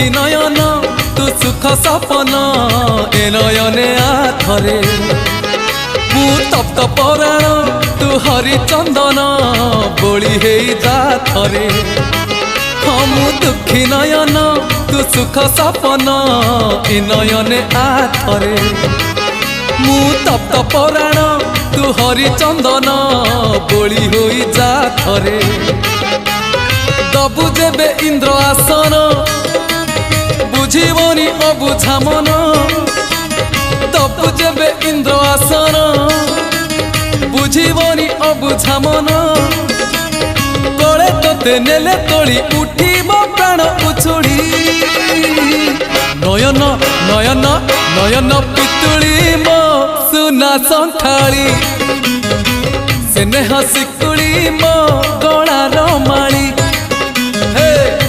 दुखी नयन तू सुख सपन ए नयने आथरे मु तप्त पराण तू हरिचंदन बोली हे जा थरे हाँ मु दुखी नयन तू सुख सपन ए नयने आथरे मु तप्त पराण तू हरिचंदन बोली हो जा थरे दबु जेबे इंद्र आसन बुझीबनी अबुझा मन दबु जेबे इंद्र आसन बुझीबनी अबुझा मन तोले तोते नेले तोली उठीब प्राण उछुड़ी नयन नयन नयन पितुली मो सुना संथाली स्नेह शिकुड़ी मो